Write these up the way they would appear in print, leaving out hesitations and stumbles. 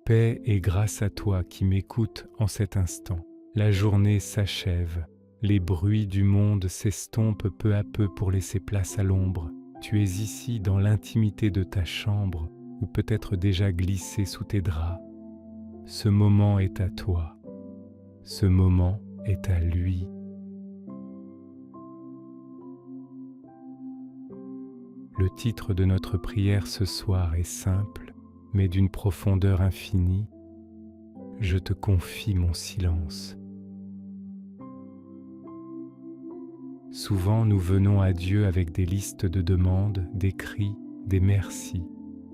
Paix et grâce à toi qui m'écoutes en cet instant. La journée s'achève. Les bruits du monde s'estompent peu à peu pour laisser place à l'ombre. Tu es ici dans l'intimité de ta chambre ou peut-être déjà glissé sous tes draps. Ce moment est à toi. Ce moment est à lui. Le titre de notre prière ce soir est simple, mais d'une profondeur infinie. Je te confie mon silence. Souvent, nous venons à Dieu avec des listes de demandes, des cris, des merci.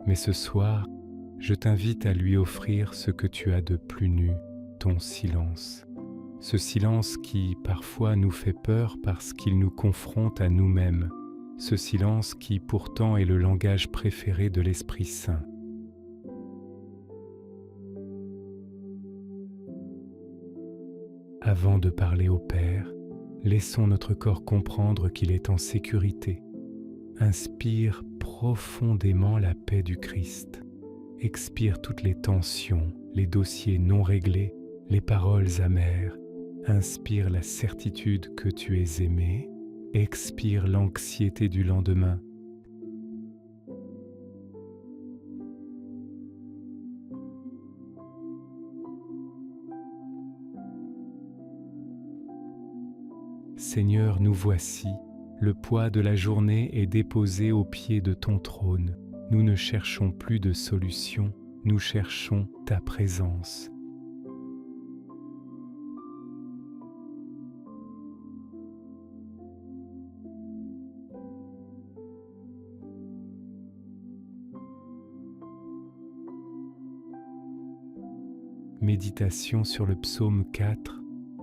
Mais ce soir, je t'invite à lui offrir ce que tu as de plus nu, ton silence. Ce silence qui, parfois, nous fait peur parce qu'il nous confronte à nous-mêmes. Ce silence qui, pourtant, est le langage préféré de l'Esprit Saint. Avant de parler au Père, laissons notre corps comprendre qu'il est en sécurité. Inspire profondément la paix du Christ. Expire toutes les tensions, les dossiers non réglés, les paroles amères. Inspire la certitude que tu es aimé. Expire l'anxiété du lendemain. Seigneur, nous voici. Le poids de la journée est déposé au pied de ton trône. Nous ne cherchons plus de solution, nous cherchons ta présence. Méditation sur le psaume 4.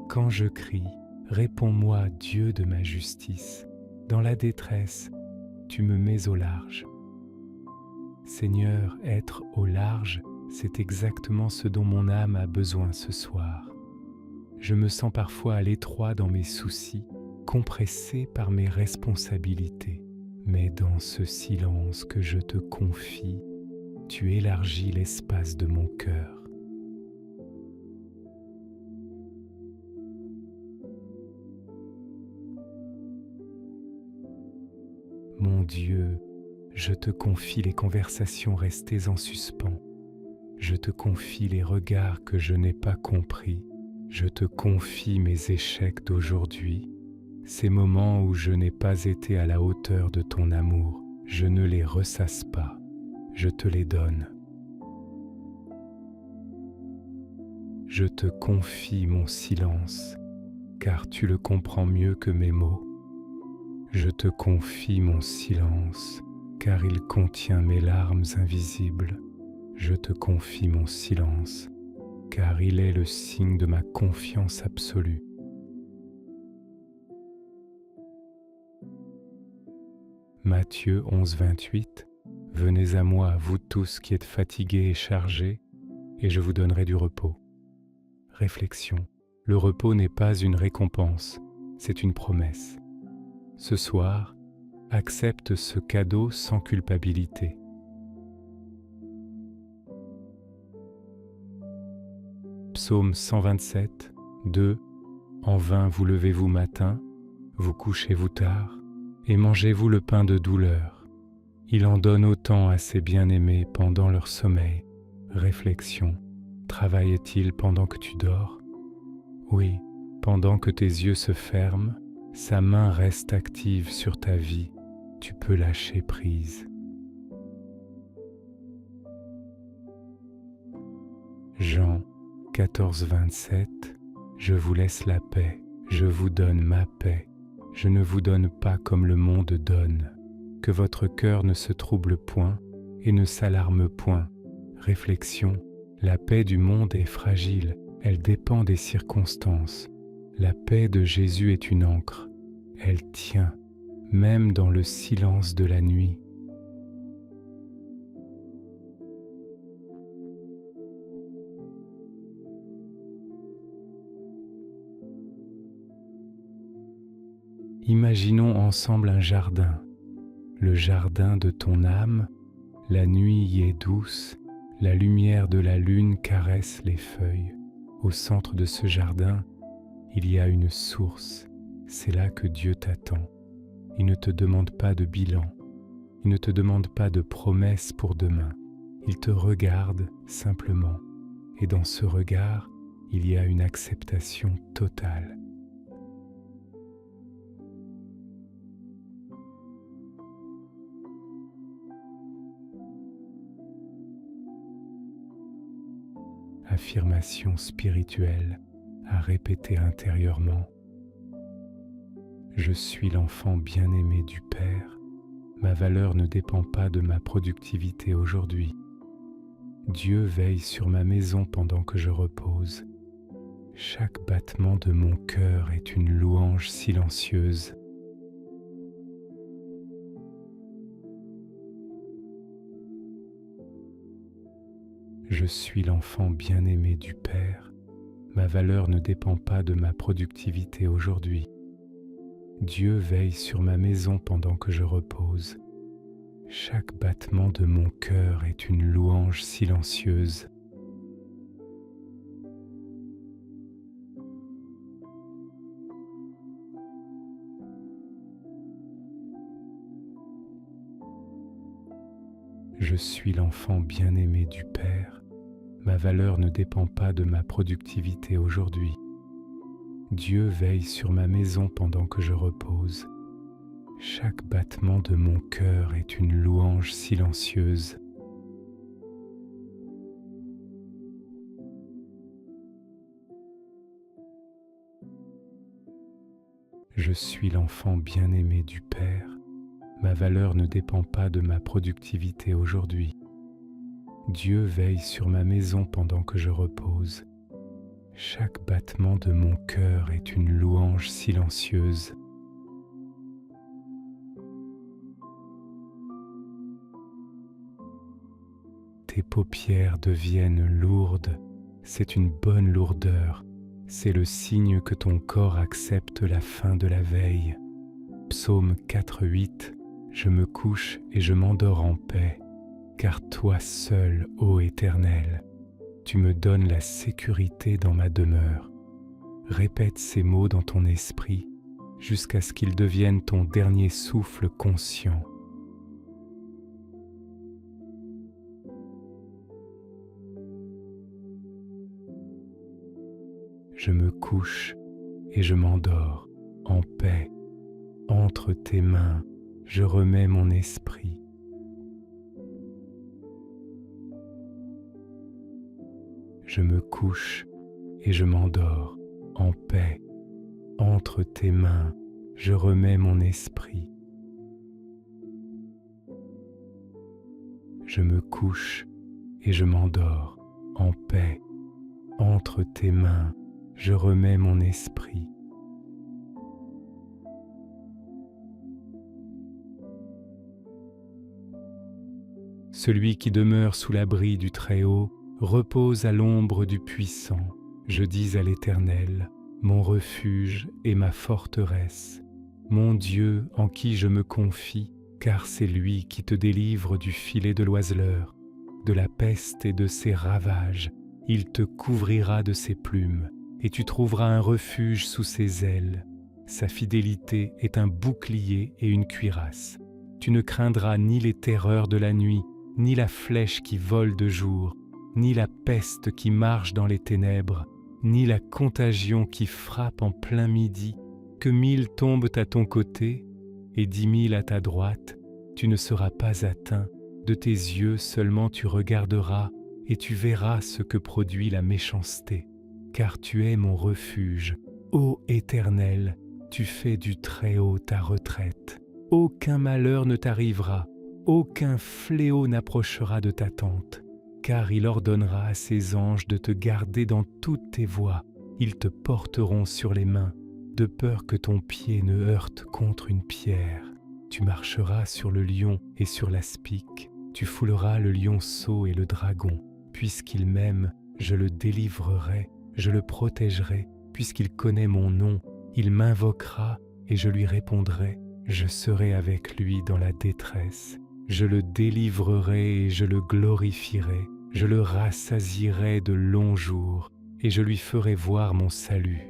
Quand je crie, réponds-moi, Dieu de ma justice. Dans la détresse, tu me mets au large. Seigneur, être au large, c'est exactement ce dont mon âme a besoin ce soir. Je me sens parfois à l'étroit dans mes soucis, compressé par mes responsabilités. Mais dans ce silence que je te confie, tu élargis l'espace de mon cœur. Mon Dieu, je te confie les conversations restées en suspens. Je te confie les regards que je n'ai pas compris. Je te confie mes échecs d'aujourd'hui, ces moments où je n'ai pas été à la hauteur de ton amour. Je ne les ressasse pas, je te les donne. Je te confie mon silence, car tu le comprends mieux que mes mots. Je te confie mon silence, car il contient mes larmes invisibles. Je te confie mon silence, car il est le signe de ma confiance absolue. Matthieu 11, 28. Venez à moi, vous tous qui êtes fatigués et chargés, et je vous donnerai du repos. Réflexion. Le repos n'est pas une récompense, c'est une promesse. Ce soir, accepte ce cadeau sans culpabilité. Psaume 127, 2. En vain vous levez-vous matin, vous couchez-vous tard, et mangez-vous le pain de douleur. Il en donne autant à ses bien-aimés pendant leur sommeil. Réflexion. Travaille-t-il pendant que tu dors? Oui, pendant que tes yeux se ferment, sa main reste active sur ta vie. Tu peux lâcher prise. Jean 14, 27. Je vous laisse la paix, je vous donne ma paix. Je ne vous donne pas comme le monde donne. Que votre cœur ne se trouble point et ne s'alarme point. Réflexion. La paix du monde est fragile, elle dépend des circonstances. La paix de Jésus est une ancre, elle tient, même dans le silence de la nuit. Imaginons ensemble un jardin, le jardin de ton âme. La nuit y est douce, La lumière de la lune caresse les feuilles. Au centre de ce jardin, il y a une source. C'est là que Dieu t'attend. Il ne te demande pas de bilan. Il ne te demande pas de promesses pour demain. Il te regarde simplement. Et dans ce regard, il y a une acceptation totale. Affirmation spirituelle à répéter intérieurement. Je suis l'enfant bien-aimé du Père. Ma valeur ne dépend pas de ma productivité aujourd'hui. Dieu veille sur ma maison pendant que je repose. Chaque battement de mon cœur est une louange silencieuse. Je suis l'enfant bien-aimé du Père. Ma valeur ne dépend pas de ma productivité aujourd'hui. Dieu veille sur ma maison pendant que je repose. Chaque battement de mon cœur est une louange silencieuse. Je suis l'enfant bien-aimé du Père. Ma valeur ne dépend pas de ma productivité aujourd'hui. Dieu veille sur ma maison pendant que je repose. Chaque battement de mon cœur est une louange silencieuse. Je suis l'enfant bien-aimé du Père. Ma valeur ne dépend pas de ma productivité aujourd'hui. Dieu veille sur ma maison pendant que je repose. Chaque battement de mon cœur est une louange silencieuse. Tes paupières deviennent lourdes. C'est une bonne lourdeur. C'est le signe que ton corps accepte la fin de la veille. Psaume 4:8. Je me couche et je m'endors en paix, car toi seul, ô Éternel, tu me donnes la sécurité dans ma demeure. Répète ces mots dans ton esprit jusqu'à ce qu'ils deviennent ton dernier souffle conscient. Je me couche et je m'endors en paix. Entre tes mains, je remets mon esprit. Je me couche et je m'endors en paix. Entre tes mains, je remets mon esprit. Je me couche et je m'endors en paix. Entre tes mains, je remets mon esprit. Celui qui demeure sous l'abri du Très-Haut repose à l'ombre du Puissant. Je dis à l'Éternel, mon refuge et ma forteresse, mon Dieu en qui je me confie, car c'est lui qui te délivre du filet de l'oiseleur, de la peste et de ses ravages. Il te couvrira de ses plumes, et tu trouveras un refuge sous ses ailes. Sa fidélité est un bouclier et une cuirasse. Tu ne craindras ni les terreurs de la nuit, ni la flèche qui vole de jour, ni la peste qui marche dans les ténèbres, ni la contagion qui frappe en plein midi. Que 1000 tombent à ton côté et 10 000 à ta droite, tu ne seras pas atteint. De tes yeux seulement tu regarderas et tu verras ce que produit la méchanceté. Car tu es mon refuge, ô Éternel, tu fais du Très-Haut ta retraite. Aucun malheur ne t'arrivera, aucun fléau n'approchera de ta tente, car il ordonnera à ses anges de te garder dans toutes tes voies. Ils te porteront sur les mains, de peur que ton pied ne heurte contre une pierre. Tu marcheras sur le lion et sur l'aspic, tu fouleras le lionceau et le dragon. Puisqu'il m'aime, je le délivrerai, je le protégerai, puisqu'il connaît mon nom, il m'invoquera et je lui répondrai. Je serai avec lui dans la détresse, je le délivrerai et je le glorifierai. Je le rassasierai de longs jours et je lui ferai voir mon salut.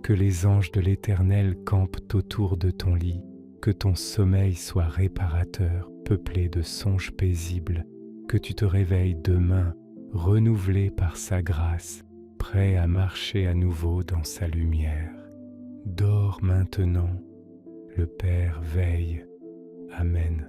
Que les anges de l'Éternel campent autour de ton lit, que ton sommeil soit réparateur, peuplé de songes paisibles, que tu te réveilles demain, renouvelé par sa grâce, prêt à marcher à nouveau dans sa lumière. Dors maintenant, le Père veille. Amen.